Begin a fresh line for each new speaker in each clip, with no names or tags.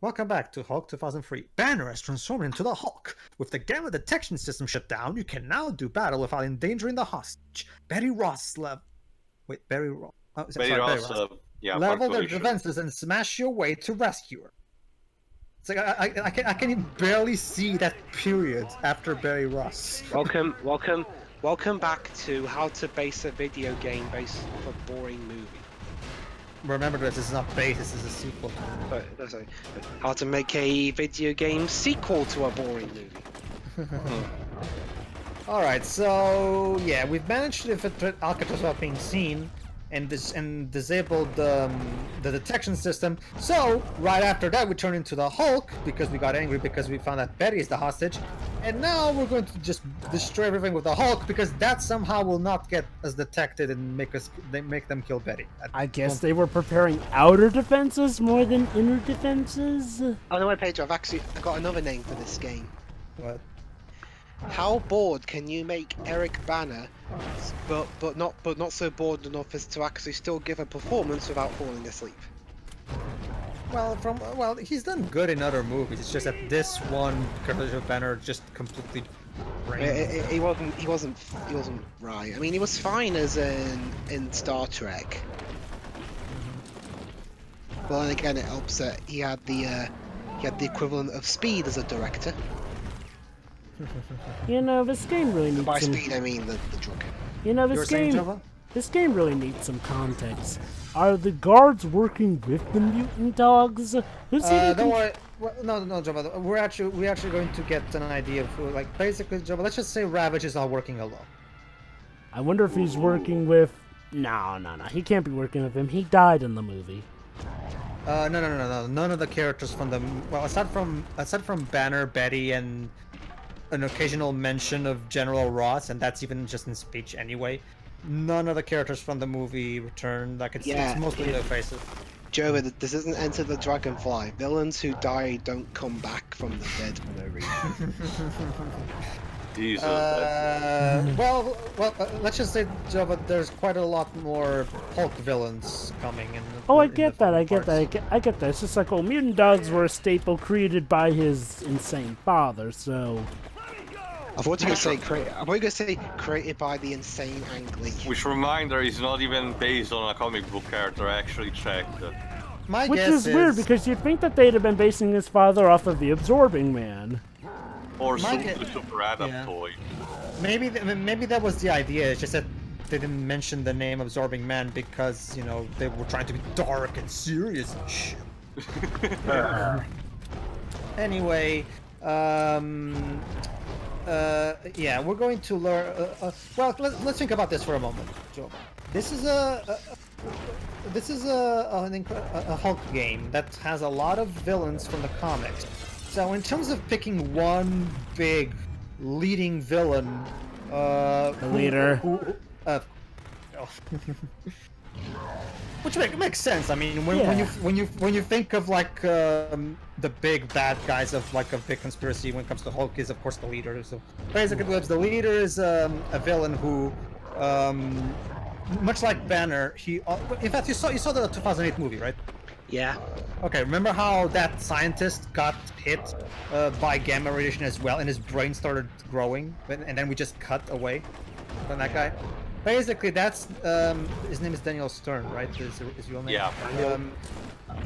Welcome back to Hulk 2003. Banner has transformed into the Hulk. With the gamma detection system shut down, you can now do battle without endangering the hostage. Betty Ross Barry Ross. Oh,
Betty
sorry,
Ross,
Barry Ross.
yeah,
Level their
punctuation.
defenses and smash your way to rescue her. It's like I can barely see that period after Barry Ross.
Welcome back to how to base a video game based off a boring movie.
Remember this is not base, this is a sequel.
Sorry, how to make a video game sequel to a boring movie.
Alright, so yeah, we've managed to infiltrate Alcatraz without being seen and disabled the detection system. So right after that we turned into the Hulk because we got angry because we found that Betty is the hostage. And now we're going to just destroy everything with the Hulk because that somehow will not get us detected and make them kill Betty.
I guess they were preparing outer defenses more than inner defenses.
Oh no, wait, Pedro, I've got another name for this game.
What?
How bored can you make Eric Banner, but not so bored enough as to actually still give a performance without falling asleep?
Well, he's done good in other movies. It's just that this one, Eric Banner, just completely.
He wasn't right. I mean, he was fine as in Star Trek. Well, and again, it helps that he had the equivalent of Speed as a director.
You know, this game really needs
By
some...
Speed, I mean the drug.
You know, this game really needs some context. Are the guards working with the mutant dogs?
Don't worry. Well, no, Java. We're actually going to get an idea of who, like, basically, Java. Let's just say Ravage is not working alone.
I wonder if he's working with... No. He can't be working with him. He died in the movie.
No. None of the characters from the... Well, aside from Banner, Betty, and an occasional mention of General Ross, and that's even just in speech anyway. None of the characters from the movie return. Like it's mostly their faces.
Joe, this isn't Enter the Dragonfly. Villains who die don't come back from the dead for no reason.
Jesus.
Well, let's just say, Joe, but there's quite a lot more Hulk villains coming in.
I get that. It's just like, well, mutant dogs were a staple created by his insane father, so.
I thought you were going to say created by the insane Ang Lee.
Which reminder, he's not even based on a comic book character. I actually checked it.
Which is weird because you'd think that they'd have been basing his father off of the Absorbing Man.
Or some Super Adam toy.
Maybe that was the idea. It's just that they didn't mention the name Absorbing Man because, you know, they were trying to be dark and serious and shit. Anyway, yeah, we're going to learn. Well, let's think about this for a moment, Joe. This is a Hulk game that has a lot of villains from the comics. So in terms of picking one big leading villain,
the leader,
which makes sense. I mean, when you think of like the big bad guys of like a big conspiracy, when it comes to Hulk, is of course the leader. So basically, the leader is a villain who, much like Banner, in fact you saw the 2008 movie, right?
Yeah.
Okay, remember how that scientist got hit by gamma radiation as well, and his brain started growing, and then we just cut away from that guy? Basically, that's his name is Daniel Stern, right? Is your name?
Yeah.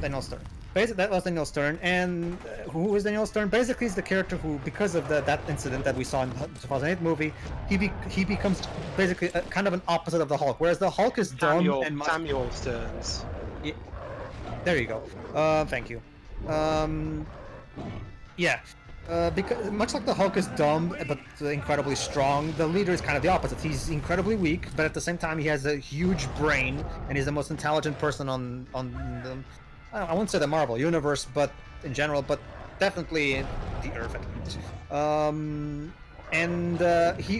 Daniel Stern. Basically, that was Daniel Stern, and who is Daniel Stern? Basically, he's the character who, because of that incident that we saw in the 2008 movie, he becomes basically kind of an opposite of the Hulk. Whereas the Hulk is dumb and
Samuel Stearns.
Yeah. There you go. Thank you. Yeah. Because much like the Hulk is dumb but incredibly strong, the leader is kind of the opposite. He's incredibly weak, but at the same time he has a huge brain, and he's the most intelligent person on the, I wouldn't say the Marvel universe, but in general, but definitely the Earth.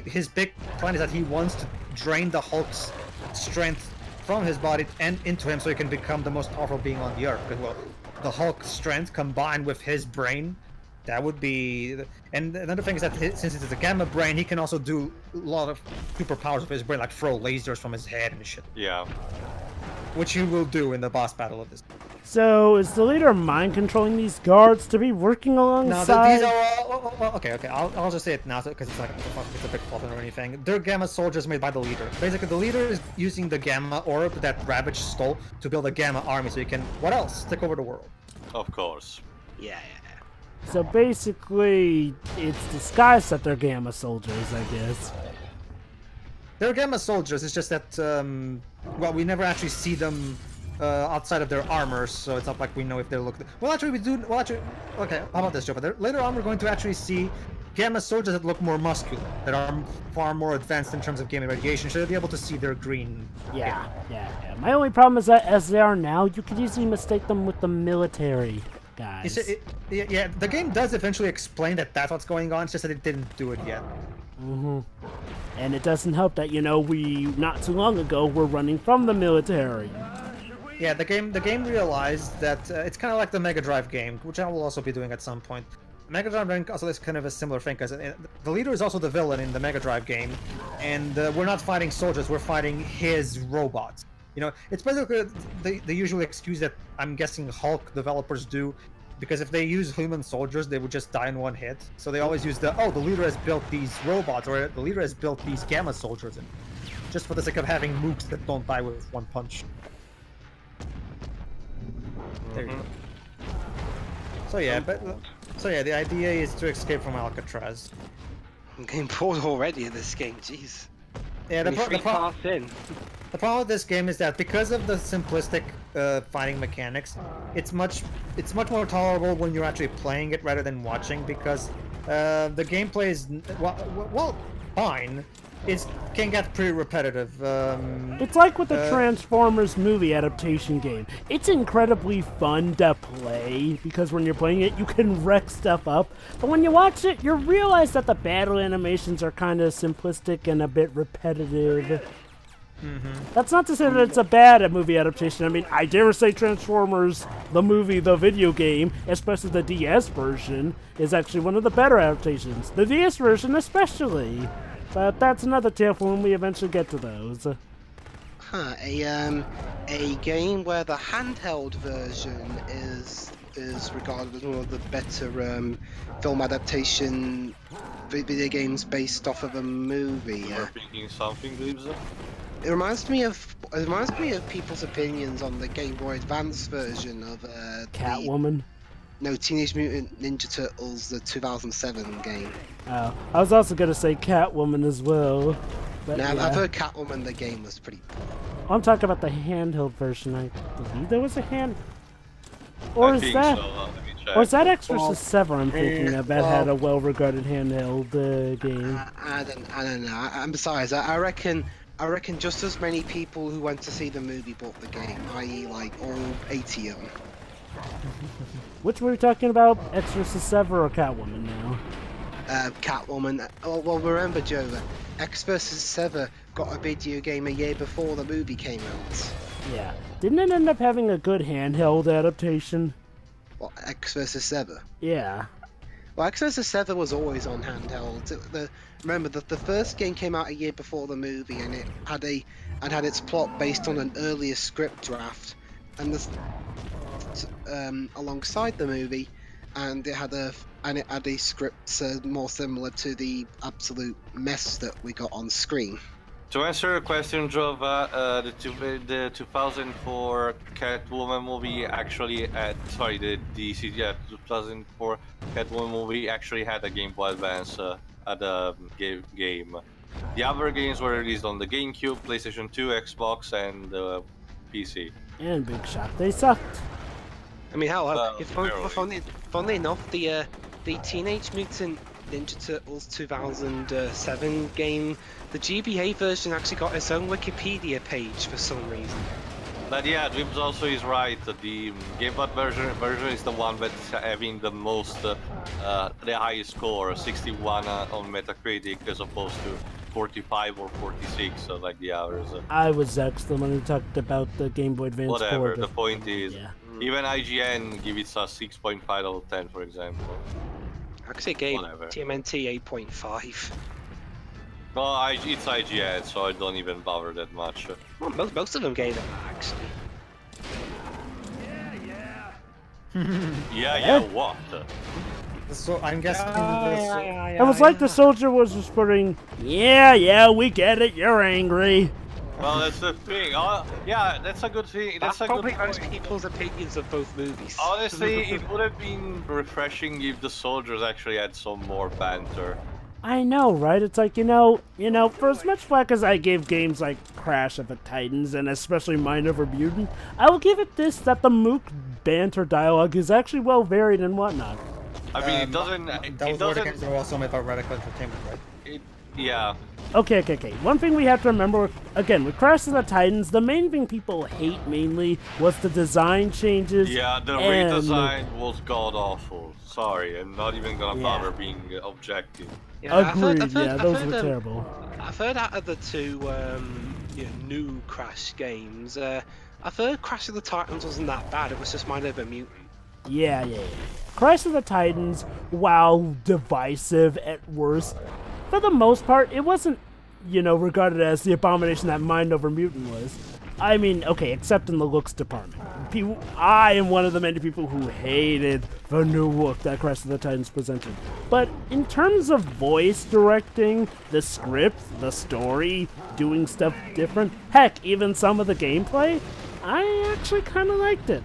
His big plan is that he wants to drain the Hulk's strength from his body and into him so he can become the most powerful being on the Earth. Because, well, the Hulk's strength combined with his brain, that would be... And another thing is that since it's a gamma brain, he can also do a lot of superpowers with his brain, like throw lasers from his head and shit.
Yeah.
Which he will do in the boss battle of this.
So, is the leader mind controlling these guards to be working
No,
alongside?
these are all... okay. I'll just say it now because it's like it's a bit faulty or anything. They're Gamma soldiers made by the leader. Basically, the leader is using the Gamma orb that Ravage stole to build a Gamma army so he can... What else? Take over the world.
Of course.
Yeah.
So basically, it's disguised that they're Gamma soldiers, I guess.
They're Gamma soldiers, it's just that, well, we never actually see them outside of their armor, so it's not like we know if they look... Well, actually, we do... Well, actually... Okay, how about this, Joe? Later on, we're going to actually see Gamma soldiers that look more muscular, that are far more advanced in terms of gamma radiation, so you'll be able to see their green...
Yeah. My only problem is that as they are now, you could easily mistake them with the military guys.
Yeah, the game does eventually explain that that's what's going on, it's just that it didn't do it yet.
And it doesn't help that, we, not too long ago, were running from the military.
Yeah, the game realized that it's kind of like the Mega Drive game, which I will also be doing at some point. Mega Drive also is kind of a similar thing, because the leader is also the villain in the Mega Drive game, and we're not fighting soldiers, we're fighting his robots. It's basically the usual excuse that I'm guessing Hulk developers do, because if they use human soldiers, they would just die in one hit. So they always use the leader has built these robots, or the leader has built these Gamma soldiers, just for the sake of having mooks that don't die with one punch. There you go. So yeah, the idea is to escape from Alcatraz.
I'm getting bored already of this game, jeez.
Yeah, the
parts in.
The problem with this game is that because of the simplistic fighting mechanics, it's much more tolerable when you're actually playing it rather than watching, because the gameplay is well fine. It can get pretty repetitive.
It's like with the Transformers movie adaptation game. It's incredibly fun to play, because when you're playing it, you can wreck stuff up. But when you watch it, you realize that the battle animations are kind of simplistic and a bit repetitive. That's not to say that it's a bad movie adaptation. I mean, I dare say Transformers, the movie, the video game, especially the DS version, is actually one of the better adaptations. The DS version especially. But that's another tale for when we eventually get to those.
A game where the handheld version is regarded as one of the better film adaptation video games based off of a movie.
You're thinking something, Glibza?
It reminds me of people's opinions on the Game Boy Advance version of
Catwoman.
Teenage Mutant Ninja Turtles, the 2007 game.
Oh, I was also gonna say Catwoman as well. But
Now,
yeah.
I've heard Catwoman, the game was pretty poor.
I'm talking about the handheld version. I believe there was a hand. Or is that? Or is that Exorcist 7 I'm thinking of that had a well-regarded handheld game?
I don't know. And besides, I reckon just as many people who went to see the movie bought the game, i.e., like all 80 of them.
Which were we talking about? Exorcist 7 or Catwoman now?
Catwoman. Oh, well, remember, Joe, X vs. Sever got a video game a year before the movie came out.
Yeah. Didn't it end up having a good handheld adaptation?
What, X vs. Sever?
Yeah.
Well, X vs. Sever was always on handheld. Remember that the first game came out a year before the movie, and it had its plot based on an earlier script draft, and alongside the movie, and it had a script more similar to the absolute mess that we got on screen.
To answer your question, Jova, the 2004 Catwoman movie actually had, the 2004 Catwoman movie actually had a Game Boy Advance game. The other games were released on the GameCube, PlayStation 2, Xbox, and PC.
And Big Shot, they sucked.
I mean, funnily enough, the Teenage Mutant Ninja Turtles 2007 game, the GBA version actually got its own Wikipedia page for some reason.
But yeah, Dwibs also is right. The Game Boy version is the one that's having the most, the highest score, 61 on Metacritic, as opposed to 45 or 46, like the others.
I was excellent when we talked about the Game Boy Advance.
Whatever. The point is, even IGN give it a 6.5 out of 10, for example.
Actually, gave TMNT 8.5.
No, it's IGN, so I don't even bother that much.
Well, most of them gave it, actually.
Yeah, what?
So I'm guessing
It was like the soldier was whispering, yeah, we get it, you're angry.
Well, that's the thing. Oh, yeah, that's a good thing. That's a
probably
good
most
point.
people's opinions of both movies.
Honestly, it would have been refreshing if the soldiers actually had some more banter.
I know, right? It's like, you know, for as much flack as I gave games like Crash of the Titans and especially Mind Over Mutant, I will give it this, that the Mook banter dialogue is actually well varied and whatnot.
I mean, it doesn't.
Those games are also made by Radical Entertainment, right?
Yeah.
Okay. One thing we have to remember, again, with Crash of the Titans, the main thing people hate mainly was the design changes.
Yeah, the redesign was god-awful. Sorry, I'm not even gonna bother being objective.
Yeah, agreed, those were terrible.
I've heard out of the two new Crash games, I've heard Crash of the Titans wasn't that bad, it was just Mind Over Mutant.
Yeah. Crash of the Titans, while divisive at worst, for the most part, it wasn't, regarded as the abomination that Mind Over Mutant was. I mean, okay, except in the looks department. I am one of the many people who hated the new look that Crash of the Titans presented. But in terms of voice directing, the script, the story, doing stuff different, heck, even some of the gameplay, I actually kind of liked it.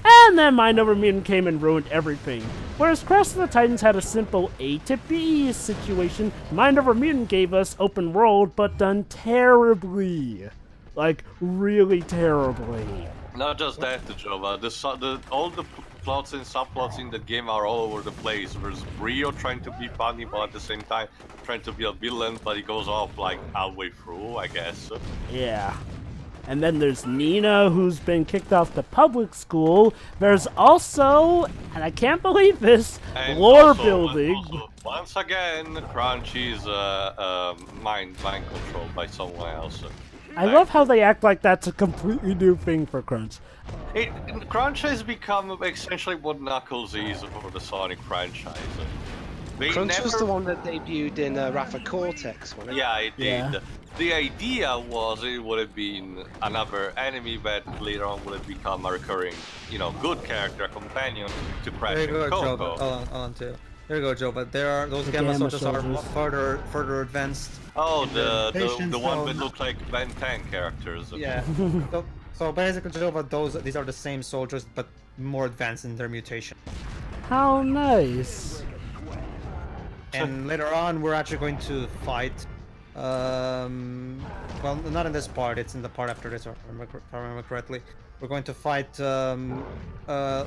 And then Mind Over Mutant came and ruined everything. Whereas Crash of the Titans had a simple A to B situation, Mind Over Mutant gave us open world, but done terribly. Like, really terribly.
Not just that, Jova. All the plots and subplots in the game are all over the place. There's Brio trying to be funny, but at the same time trying to be a villain, but he goes off like halfway through, I guess.
Yeah. And then there's Nina, who's been kicked off the public school. There's also, and I can't believe this, lore building.
Also, once again, Crunchy's mind controlled by someone else.
I love how they act like that's a completely new thing for Crunch.
Crunch has become essentially what Knuckles is for the Sonic franchise.
Crunch was the one that debuted in Wrath of Cortex, wasn't it?
Yeah, it did.
Yeah.
The idea was it would have been another enemy that later on would have become a recurring, good character companion to Crash and Coco.
Hold on, too. There you go, Joe. But there are those Gamma soldiers are further advanced.
Oh, the one that look like Ben 10 characters.
Yeah. so basically, Joe, but these are the same soldiers, but more advanced in their mutation.
How nice.
And later on, we're actually going to fight. Well, not in this part. It's in the part after this, if I remember correctly. We're going to fight a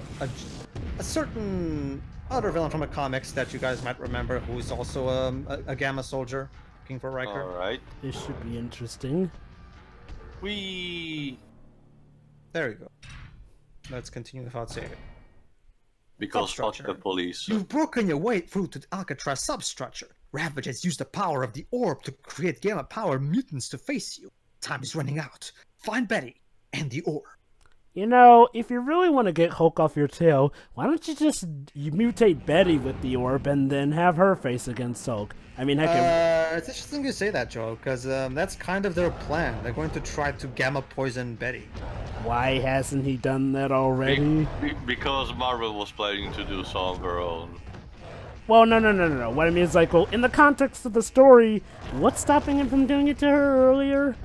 certain other villain from the comics that you guys might remember, who is also a Gamma soldier, looking for Riker.
All right.
This should be interesting.
There you go. Let's continue without saving.
Because fuck the police.
You've broken your way through to the Alcatraz substructure. Ravage has used the power of the orb to create gamma-powered mutants to face you. Time is running out. Find Betty and the orb.
If you really want to get Hulk off your tail, why don't you just mutate Betty with the orb and then have her face against Hulk? I mean, heck,
it's interesting you say that, Joe, because that's kind of their plan. They're going to try to gamma poison Betty.
Why hasn't he done that already?
Because Marvel was planning to do so on their own.
Well, no. What I mean is, like, well, in the context of the story, what's stopping him from doing it to her earlier?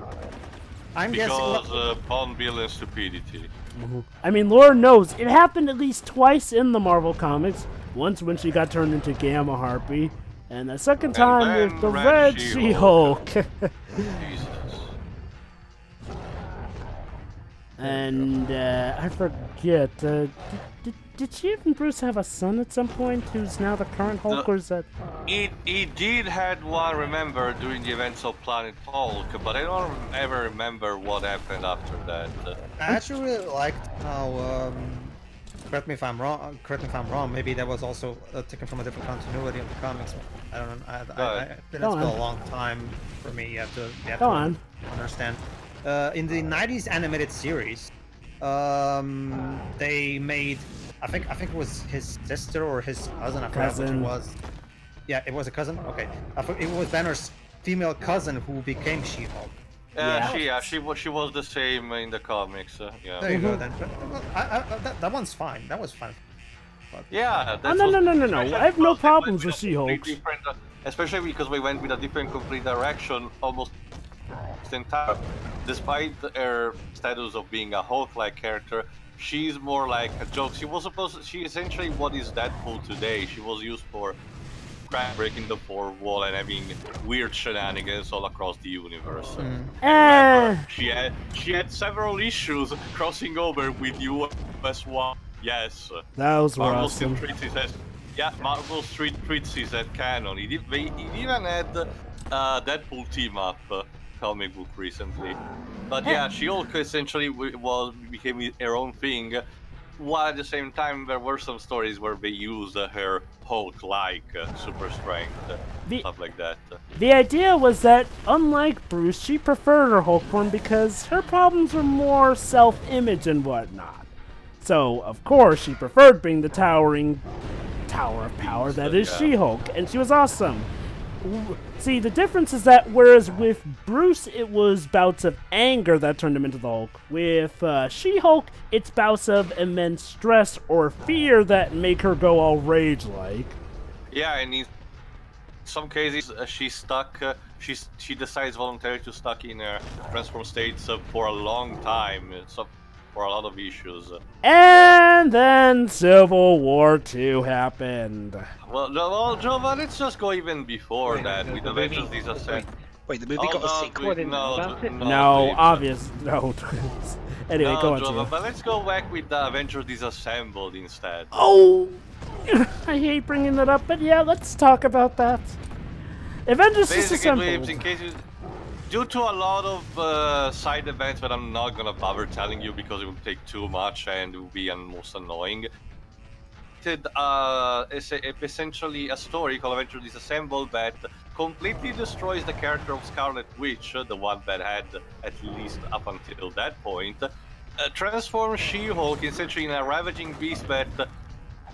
I'm
because
guessing.
Pawn villain stupidity.
I mean, Lord knows, it happened at least twice in the Marvel comics. Once when she got turned into Gamma Harpy, and the second time with the Red She-Hulk.
Jesus.
And, I forget, did she and Bruce have a son at some point who's now the current Hulk, or is that...
He did had one, remember, during the events of Planet Hulk, but I don't ever remember what happened after that.
I actually really liked how, correct me if I'm wrong, maybe that was also taken from a different continuity of the comics. I don't know, it's been a long time for me, you have to understand. In the 90s animated series, they made, I think it was his sister or his cousin, I forgot which it was. Yeah, it was a cousin? Okay. It was Banner's female cousin who became She-Hulk.
She was the same in the comics. Yeah.
There you go then. That one's fine. That was fine.
Yeah.
No. I have no problems with She-Hulk.
Especially because we went with a different complete direction almost entire. Despite her status of being a Hulk-like character, she's more like a joke. She essentially what is Deadpool today. She was used for breaking the fourth wall and having weird shenanigans all across the universe. Remember, she had several issues crossing over with US1. Yes.
That was
Marvel
awesome.
still treats it as Marvel treats it as canon. It even had Deadpool team up comic book recently. But yeah, She-Hulk essentially became her own thing. While at the same time, there were some stories where they used her Hulk-like super strength, stuff like that.
The idea was that, unlike Bruce, she preferred her Hulk form because her problems were more self-image and whatnot. So, of course, she preferred being the towering tower of power that is She-Hulk, and she was awesome. See, the difference is that whereas with Bruce it was bouts of anger that turned him into the Hulk, with She-Hulk it's bouts of immense stress or fear that make her go all rage-like.
Yeah, and in some cases she's stuck, she decides voluntarily to stuck in her transform states for a long time, for a lot of issues.
And then Civil War II happened.
Well, Jova, let's just go even before that with Avengers Disassembled.
Wait, the movie got a sequel? I didn't know about it.
No, obvious. No. Anyway, go on,
Jova, but let's go back with the Avengers Disassembled instead.
Oh! I hate bringing that up, but yeah, let's talk about that. Avengers Disassembled.
In case due to a lot of side events that I'm not gonna bother telling you because it would take too much and it would be most annoying. Essentially a story called Avengers Disassembled that completely destroys the character of Scarlet Witch, the one that had, at least up until that point, transforms She-Hulk essentially in a ravaging beast that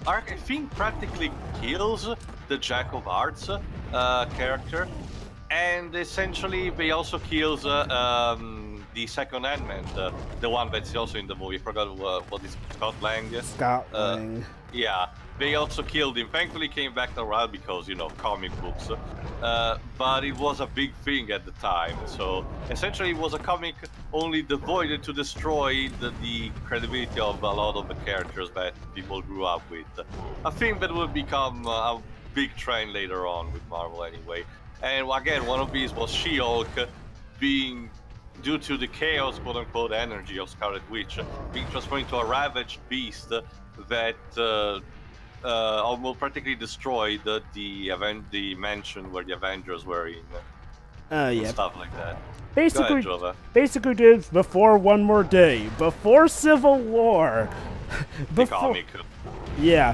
I think practically kills the Jack of Hearts character. And essentially, they also kills the second Ant-Man, the one that's also in the movie. I forgot what is Scott Lang.
Scott Lang.
Yeah, they also killed him. Thankfully, came back around because comic books. But it was a big thing at the time. So essentially, it was a comic only devoted to destroy the credibility of a lot of the characters that people grew up with. A thing that will become a big trend later on with Marvel, anyway. And again, one of these was She-Hulk being, due to the chaos, quote-unquote, energy of Scarlet Witch, being transformed into a ravaged beast that almost practically destroyed the mansion where the Avengers were in.
Yeah.
Stuff like that.
Basically, dudes, before One More Day, before Civil War,
the comic.
Yeah.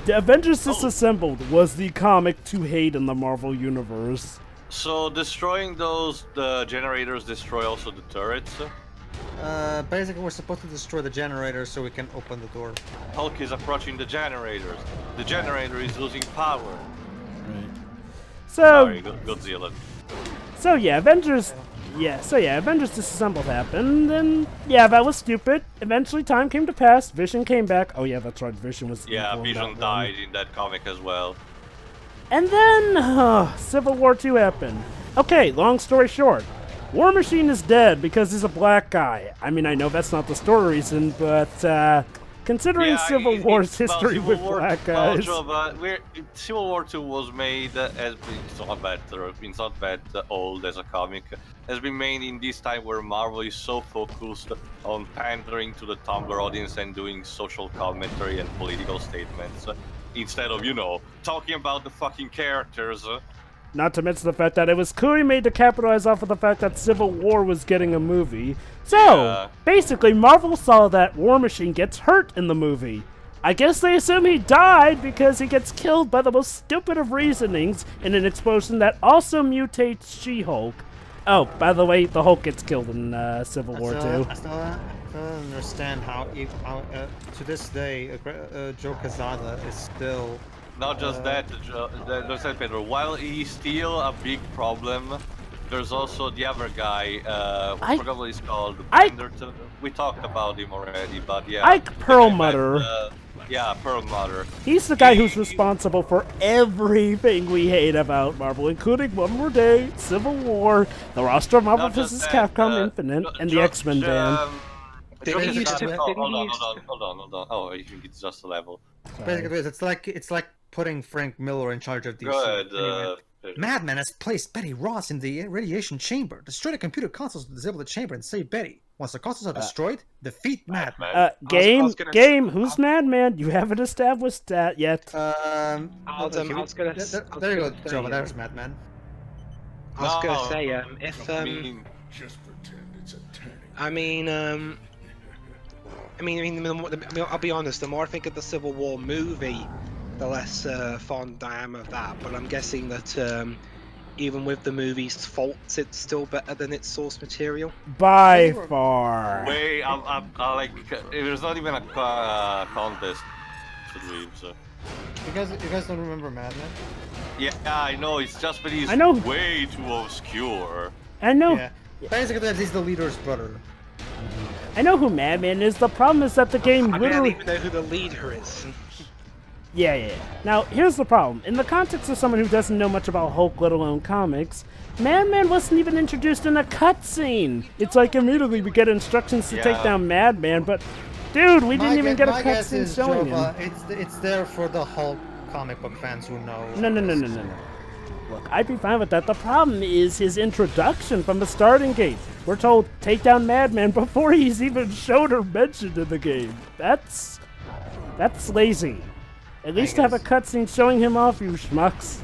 The Avengers Disassembled was the comic to hate in the Marvel Universe.
So destroying the generators destroy also the turrets?
Basically we're supposed to destroy the generators so we can open the door.
Hulk is approaching the generators. The generator is losing power.
Right.
Sorry, Godzilla.
So yeah, Avengers Disassembled happened, and yeah, that was stupid. Eventually time came to pass, Vision came back. Oh yeah, that's right, Vision was...
Yeah, Vision died in that comic as well.
And then, Civil War II happened. Okay, long story short, War Machine is dead because he's a black guy. I mean, I know that's not the story reason, but, considering Civil War's history with black guys...
Civil War 2 was made as... It's not that old as a comic. Has been made in this time where Marvel is so focused on pandering to the Tumblr audience and doing social commentary and political statements, instead of, talking about the fucking characters.
Not to mention the fact that it was clearly made to capitalize off of the fact that Civil War was getting a movie. So, basically, Marvel saw that War Machine gets hurt in the movie. I guess they assume he died because he gets killed by the most stupid of reasonings in an explosion that also mutates She-Hulk. Oh, by the way, the Hulk gets killed in Civil War 2.
I still don't understand how to this day, Joe Quesada is still...
Not just that, Pedro, while he's still a big problem There's also the other guy, I forgot what he's called. We talked about him already, but yeah.
Ike Perlmutter.
Yeah, Perlmutter.
He's the guy who's responsible for everything we hate about Marvel, including One More Day, Civil War, the roster of Marvel vs. Capcom Infinite, and the X-Men ban.
Hold on. Oh, I think it's just a level.
Basically, it's like putting Frank Miller in charge of DC.
Good.
Anyway. Madman has placed Betty Ross in the radiation chamber. Destroy the computer consoles to disable the chamber and save Betty. Once the consoles are destroyed, defeat Madman.
Game, who's Madman? You haven't established that yet.
There you go, Jova, there's Madman.
I was gonna say, I'll be honest, the more I think of the Civil War movie, the less fond I am of that, but I'm guessing that even with the movie's faults, it's still better than its source material.
By far.
Wait, I like. There's not even a contest to dream, so.
You guys don't remember Madman?
Yeah, I know. It's just that he's way too obscure.
I know.
Yeah. Basically, he's the leader's brother.
I know who Madman is. The problem is that the game literally.
I don't even know who the leader is.
Yeah. Now, here's the problem. In the context of someone who doesn't know much about Hulk, let alone comics, Madman wasn't even introduced in a cutscene. It's like immediately we get instructions to take down Madman, but dude, we didn't even get a cutscene showing him.
It's there for the Hulk comic book fans who know.
No. Look, I'd be fine with that. The problem is his introduction from the starting gate. We're told, take down Madman before he's even shown or mentioned in the game. That's lazy. At least have a cutscene showing him off, you schmucks.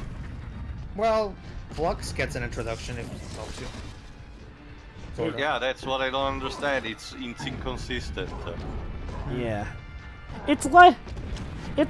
Well, Flux gets an introduction if he helps you.
Yeah, that's what I don't understand. It's inconsistent.
Yeah. It's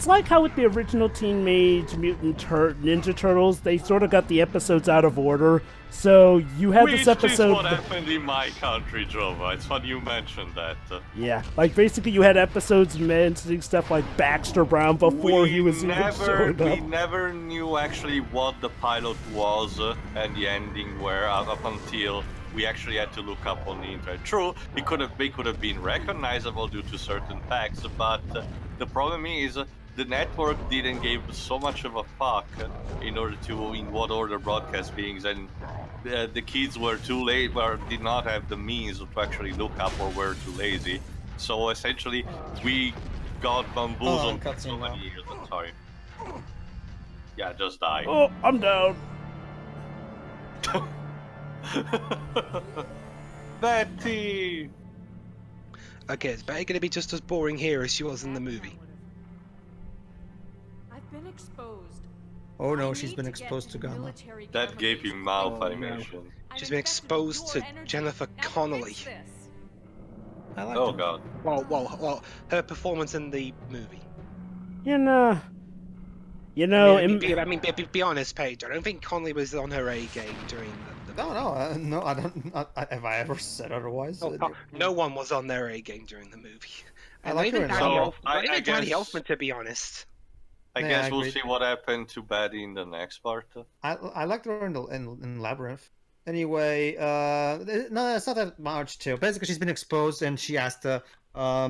like how with the original Teenage Mutant Ninja Turtles, they sort of got the episodes out of order. So you had this episode.
Which is what happened in my country, Jova. It's funny you mentioned that.
Yeah, like basically you had episodes mentioning stuff like Baxter Brown before he was even showing up.
We never knew actually what the pilot was and the ending were up until we actually had to look up on the internet. True, they could have been recognizable due to certain facts, but the problem is the network didn't give so much of a fuck in order to in what order broadcast things, and the kids were too late, or did not have the means to actually look up, or were too lazy. So essentially, we got bamboozled for so many years. I'm sorry. Yeah, just die.
Oh, I'm down.
Betty!
Okay, it's better going to be just as boring here as she was in the movie.
I've been exposed.
Oh no, she's been exposed to Gamma.
That gave you mouth animation.
She's been exposed to Jennifer Connelly.
I like
oh god.
Well, her performance in the movie.
You know.
Be honest, Pedro. I don't think Connelly was on her A game during the
No, I don't. Have I ever said otherwise?
No one was on their A game during the movie.
I like her.
Danny Elfman, to be honest.
I guess we'll see what happened to Betty in the next part.
I liked her in Labyrinth. Anyway, no, it's not that much too. Basically, she's been exposed, and she asked, I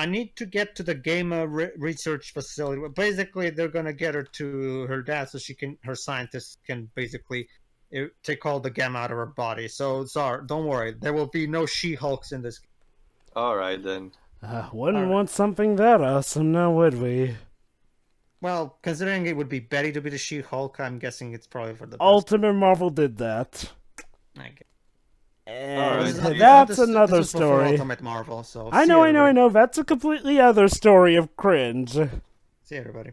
need to get to the Gamma research facility. Basically, they're gonna get her to her dad so her scientists can basically take all the Gamma out of her body. So, sorry, don't worry, there will be no She-Hulks in this game.
All right then.
Wouldn't want something that awesome, now would we?
Well, considering it would be Betty to be the She-Hulk, I'm guessing it's probably for the best.
Ultimate Marvel did that.
Okay.
And that's another story.
Ultimate Marvel, so
I know. That's a completely other story of cringe.
See you, everybody.